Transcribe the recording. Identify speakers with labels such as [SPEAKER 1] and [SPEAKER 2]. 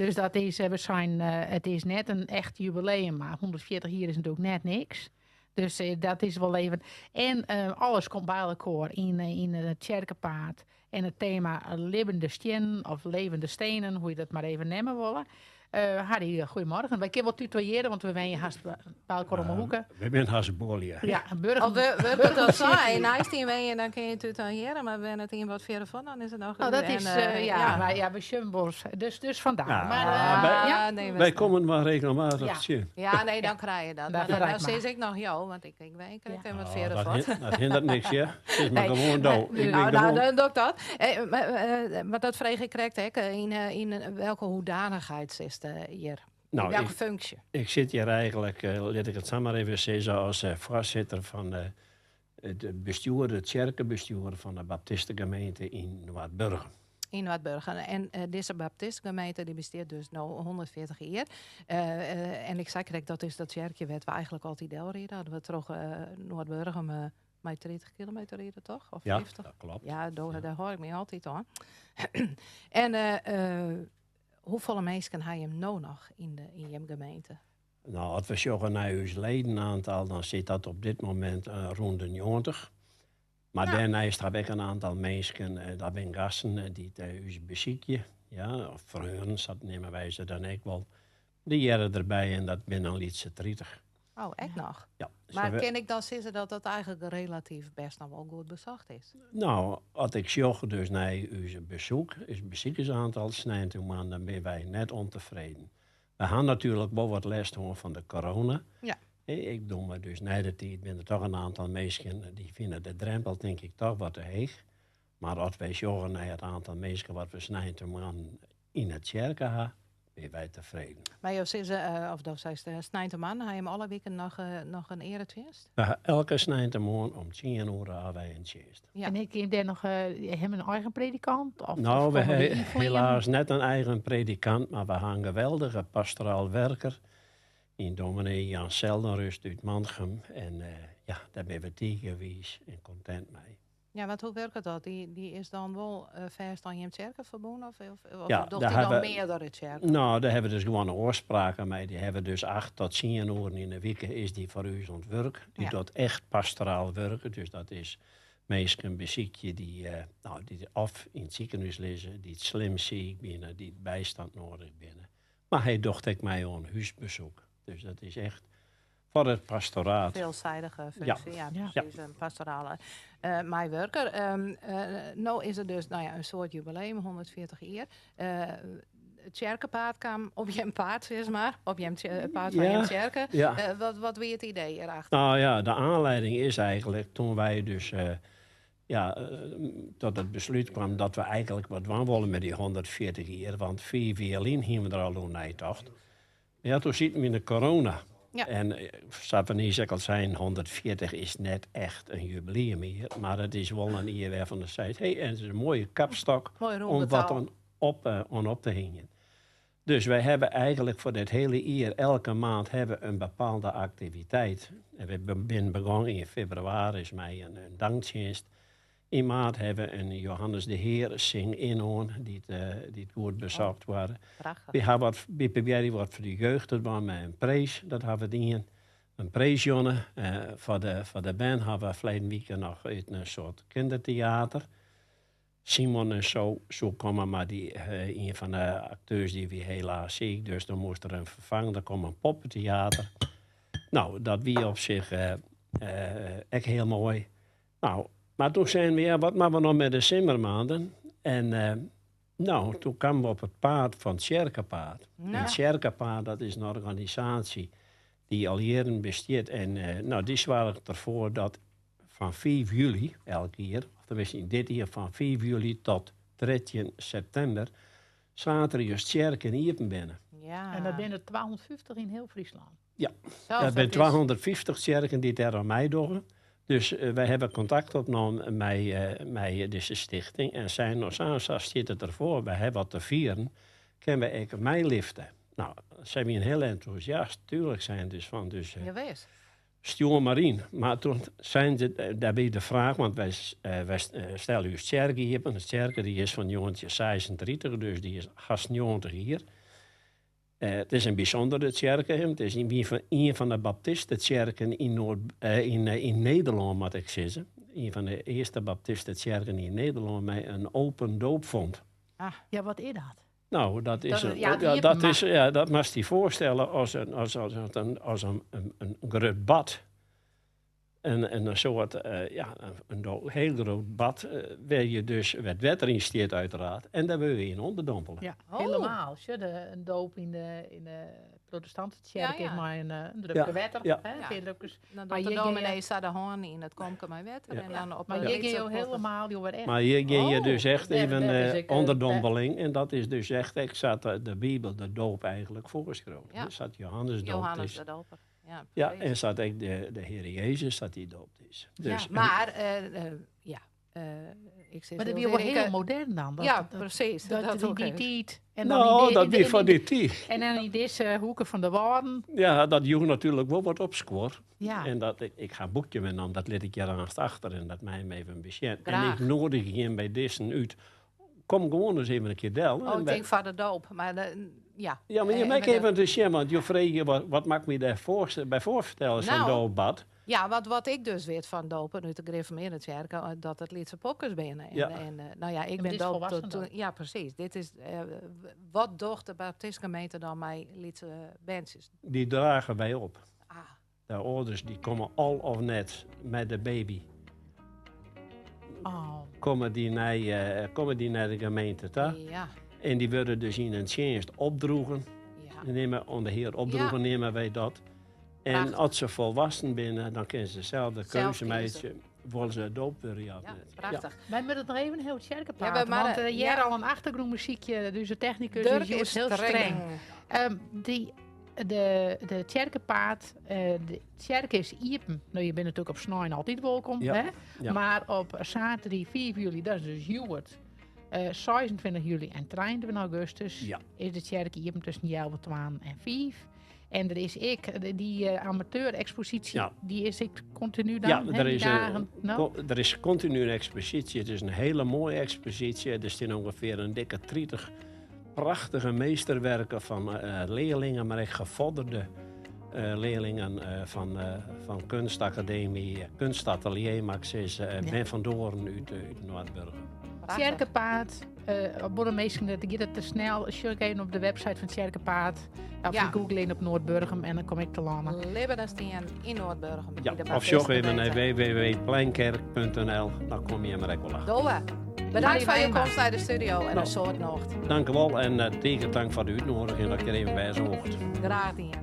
[SPEAKER 1] Dus dat is, het is net een echt jubileum, maar 140 jaar is natuurlijk net niks. Dus dat is wel even. En alles komt bij elkaar in het Tjerkenpaard. En het thema levende stenen of levende stenen, hoe je dat maar even nemen willen. Harry, goedemorgen. Wij kunnen wel tutoyeren, want we zijn haast bij elkaar om de hoeken.
[SPEAKER 2] We zijn Hasbolia.
[SPEAKER 1] Ja, een burger.
[SPEAKER 3] Of we kunnen dat zijn. Naast die ben je, dan kun je het tutoyeren. Maar ben het in wat verder van, dan is het nog...
[SPEAKER 1] Nou, dat is, maar we Schumbos. Dus vandaar.
[SPEAKER 2] Ja,
[SPEAKER 1] Maar,
[SPEAKER 2] wij komen maar regelmatig.
[SPEAKER 1] Ja.
[SPEAKER 3] Ja, nee, dan krijg je dat.
[SPEAKER 1] Dat
[SPEAKER 3] Maar
[SPEAKER 1] verrijkt
[SPEAKER 3] dan
[SPEAKER 1] maar.
[SPEAKER 3] zie ik nog jou, want ik weet het wat verder
[SPEAKER 2] dat,
[SPEAKER 3] van.
[SPEAKER 2] dat hindert niks, ja. Zit maar
[SPEAKER 3] Nee,
[SPEAKER 2] gewoon dood.
[SPEAKER 3] dan doe ik dat. Maar dat vreeg ik correct, hè. In welke hoedanigheid is het hier? In welke functie?
[SPEAKER 2] Ik zit hier eigenlijk, laat ik het samen even zeggen, als voorzitter van het bestuur, het kerkenbestuur van de Baptistengemeente in Noordburgen.
[SPEAKER 3] In Noordburgen. En deze Baptistengemeente die bestaat dus nu 140 jaar. En ik zei correct, dat is dat kerkje wat we eigenlijk altijd deel reden. Hadden we terug Noordburgen met 30 kilometer reden, toch? Of
[SPEAKER 2] Ja,
[SPEAKER 3] 50?
[SPEAKER 2] dat klopt.
[SPEAKER 3] Ja, daar hoor ik me altijd aan. En hoeveel mensen heb je hem nou nog in je gemeente?
[SPEAKER 2] Nou, als we zeggen naar uw ledenaantal, dan zit dat op dit moment rond de 90. Maar daarnaast heb ik een aantal mensen, dat zijn gasten, die thuis bezieken. Ja, of verhuren, dat nemen wij ze dan ook wel. Die jaren erbij en dat ben dan lietse 30.
[SPEAKER 3] Oh, echt nog?
[SPEAKER 2] Ja.
[SPEAKER 3] Maar ken ik dan zeggen dat dat eigenlijk relatief best nog wel goed bezocht is?
[SPEAKER 2] Nou, als ik zag dus naar uw bezoek, het bezoekersaantal snijdt toe man, dan ben wij net ontevreden. We gaan natuurlijk wel wat les doen van de corona.
[SPEAKER 3] Ja.
[SPEAKER 2] Ik doe me dus na de tijd, ben er toch een aantal mensen die vinden de drempel denk ik toch wat te hoog. Maar als wij zorgen naar het aantal mensen wat we snijden toe man in het kerken hebben, ben wij tevreden.
[SPEAKER 3] Maar je zegt, of dat zegt Snijnteman, hij hem alle weken nog een eretwinst?
[SPEAKER 2] Elke snijdeman om 10 uur hebben wij een chest.
[SPEAKER 3] Ja.
[SPEAKER 1] En ik heb daar nog hem een eigen predikant? Of
[SPEAKER 2] Nou, we
[SPEAKER 1] komen die
[SPEAKER 2] hebben
[SPEAKER 1] van je?
[SPEAKER 2] helaas net een eigen predikant, maar we hebben een geweldige pastoraal werker. In dominee Jan Seldenrust uit Mantgem. En daar ben we tegengeweest en content mee.
[SPEAKER 3] Ja, want hoe werkt dat? Die is dan wel verst aan je kerken verbonden? Of
[SPEAKER 2] Ja,
[SPEAKER 3] doet
[SPEAKER 2] daar
[SPEAKER 3] hij dan
[SPEAKER 2] hebben-
[SPEAKER 3] meerdere kerken?
[SPEAKER 2] Nou, daar hebben we dus gewoon een oorspraak mee. Die hebben dus 8 tot 10 uur in de week is die voor u aan het werk. Die
[SPEAKER 3] Ja.
[SPEAKER 2] doet echt pastoraal werken. Dus dat is meestal een beziekje die of in het ziekenhuis liggen, die het slim ziek binnen, die het bijstand nodig binnen. Maar hij docht ik mij aan huisbezoek. Dus dat is echt voor het pastoraat.
[SPEAKER 3] Veelzijdige functie, ja,
[SPEAKER 1] Ja.
[SPEAKER 3] precies. Een pastorale mijwerker. Nou is het dus een soort jubileum, 140 jaar. Het kerkenpaard kwam op je paard, zeg maar. Op je paard van je kerken.
[SPEAKER 2] Ja.
[SPEAKER 3] Wat weer het idee erachter?
[SPEAKER 2] Nou ja, de aanleiding is eigenlijk toen wij dus tot het besluit kwam dat we eigenlijk wat doen willen met die 140 jaar. Want 4 violin gingen we er al doen nagedacht. Ja, toen zitten we in de corona.
[SPEAKER 3] Ja.
[SPEAKER 2] En Sapanis al zijn, 140 is net echt een jubileum hier. Maar het is wel een jaar waarvan de zei, hey, en het is een mooie kapstok
[SPEAKER 3] Mooi ronde
[SPEAKER 2] om wat
[SPEAKER 3] taal.
[SPEAKER 2] op te hingen. Dus wij hebben eigenlijk voor dit hele jaar, elke maand hebben een bepaalde activiteit. En we zijn begonnen in februari is mij een dankdienst. In maart hebben we een Johannes de Heer zing in die het goed bezocht worden.
[SPEAKER 3] Prachtig.
[SPEAKER 2] We hebben wat BPBR wat voor de jeugd gedaan met een prijs. Dat hebben we in een prijsjonne. Voor de band hebben we verleden week nog uit een soort kindertheater. Simon en zo komen, maar een van de acteurs die weer helaas ziek, dus dan moest er een vervangen. Er kwam een poppentheater. Nou, dat wie op zich echt heel mooi. Nou, maar toen zijn we, wat maken we nog met de Zimmermaanden? En toen kwamen we op het paard van het Kerkenpaard.
[SPEAKER 3] Nou.
[SPEAKER 2] Het Kerkenpaard, dat is een organisatie die al jaren bestaat. En die zorgt ervoor dat van 5 juli elk jaar, of tenminste in dit jaar van 5 juli tot 13 september, zaten er juist kerken hier binnen.
[SPEAKER 3] Ja.
[SPEAKER 1] En dat zijn er 250 in heel Friesland.
[SPEAKER 2] Ja,
[SPEAKER 3] Zo,
[SPEAKER 2] er
[SPEAKER 3] dat
[SPEAKER 2] zijn
[SPEAKER 3] is-
[SPEAKER 2] 250 kerken die daar aan mij doen. Dus wij hebben contact opgenomen met deze stichting. En zijn nog samen zit het ervoor. Wij hebben wat te vieren. Kunnen we ook mij liften? Nou, zijn we heel enthousiast. Tuurlijk zijn dus van. Dus,
[SPEAKER 3] Je weet.
[SPEAKER 2] stuur maar in. Maar toen zijn ze daarbij de vraag, want wij stellen u sterke hier. En de sterke die is van jongetje 36, dus die is gast 90 hier. Het is een bijzondere kerk. Het is een van de baptistenkerken in Nederland, moet ik zeggen. Een van de eerste baptistenkerken in Nederland met een open doopvond.
[SPEAKER 1] Ja, wat is dat?
[SPEAKER 2] Nou, dat is dat moest je voorstellen als een groot bad. En een soort, een heel groot bad, waar je dus wat water in steekt uiteraard. En daar wil je in onderdompelen.
[SPEAKER 1] Ja, helemaal. Als je een doop in de protestantse kerk is maar een drukke wetter.
[SPEAKER 2] Ja.
[SPEAKER 3] Dan doet de dominee staat de hoorn in het komke met water.
[SPEAKER 2] Ja.
[SPEAKER 3] En dan op
[SPEAKER 1] Maar je ging helemaal, die wordt echt.
[SPEAKER 2] Maar hier ging je dus echt even
[SPEAKER 1] dat is
[SPEAKER 2] onderdompeling. En dat is dus echt, ik zat de Bijbel, de doop eigenlijk voorgeschreven.
[SPEAKER 3] Ja.
[SPEAKER 2] Er zat Johannes doop.
[SPEAKER 3] Johannes de Doper.
[SPEAKER 2] Ja, en zat ook de Heer Jezus dat hij doopt is. Dus,
[SPEAKER 3] maar, ik zeg
[SPEAKER 1] Maar dat is wel heel modern dan.
[SPEAKER 3] precies.
[SPEAKER 1] Dat
[SPEAKER 3] ook
[SPEAKER 1] die
[SPEAKER 3] even.
[SPEAKER 1] tijd. En
[SPEAKER 2] nou, dat is van die tijd.
[SPEAKER 1] En dan in deze hoeken van de Waarden.
[SPEAKER 2] Ja, dat joeg natuurlijk wel wat opscoor.
[SPEAKER 1] Ja.
[SPEAKER 2] En dat, ik ga een boekje met dan, dat liet ik je daarnaast achter en dat mij hem even beschermt. En
[SPEAKER 3] Graag.
[SPEAKER 2] ik nodig je bij Dissen uit. Kom gewoon eens even een keer del.
[SPEAKER 3] Oh, ik denk van de doop. Maar
[SPEAKER 2] Ja, maar je maakt even een schema, want je vraagt je wat maakt me daar bij voorstellen, zo'n doopbad.
[SPEAKER 3] Ja, wat ik dus weet van dopen, nu de gereformeerde kerk, dat het Lietse pokkers binnen. Ik ben doop. Ja, precies. Dit is, wat docht de baptistgemeente dan mij Lietse bandjes?
[SPEAKER 2] Die dragen wij op. De ouders die komen al of net met de baby. Komen die naar de gemeente toe.
[SPEAKER 3] Ja.
[SPEAKER 2] En die worden dus in een dienst opdroegen.
[SPEAKER 3] Ja.
[SPEAKER 2] Onder Heer opdroegen nemen wij dat. En
[SPEAKER 3] Prachtig.
[SPEAKER 2] als ze volwassen binnen, dan kunnen ze dezelfde keuze maken. Willen ze doop willen, ja.
[SPEAKER 3] Ja, prachtig.
[SPEAKER 1] Wij moeten het nog even heel sterk
[SPEAKER 3] Ja,
[SPEAKER 1] praten.
[SPEAKER 3] maar,
[SPEAKER 1] Want je hebt al een achtergrondmuziekje, dus de technicus
[SPEAKER 3] Dirk
[SPEAKER 1] is heel streng. De kerkenpaard, de kerk is iepen. Nou, je bent natuurlijk op Snijn altijd welkom.
[SPEAKER 2] Ja,
[SPEAKER 1] Hè?
[SPEAKER 2] ja.
[SPEAKER 1] Maar op zaterdag 4 juli, dat is dus Juwert. 26 juli en 23 augustus is de kerk iepen tussen 11, 12 en 5. En er is die amateur-expositie, die is ik continu dan.
[SPEAKER 2] Ja, er is continu een expositie. Het is een hele mooie expositie. Er staan ongeveer een dikke 30 prachtige meesterwerken van leerlingen, maar echt gevorderde leerlingen van kunstacademie, kunstatelier, mag ik zeggen, Ben van Doorn uit Noordburgen.
[SPEAKER 1] Tjerkepaard, Borremeesken, dat gaat het te snel. Check even op de website van Tjerkepaard. Of je googelt in op Noordburgum en dan kom ik te landen.
[SPEAKER 3] Liberdenstien in Noordburgum.
[SPEAKER 2] Ja, of zoek even naar www.pleinkerk.nl, dan kom je maar wel achter.
[SPEAKER 3] Dolle. Bedankt voor je komst naar de studio en een soort nacht.
[SPEAKER 2] Dank u wel en tegen dank voor de uitnodiging dat ik er even bij zo mocht.
[SPEAKER 3] Graag niet.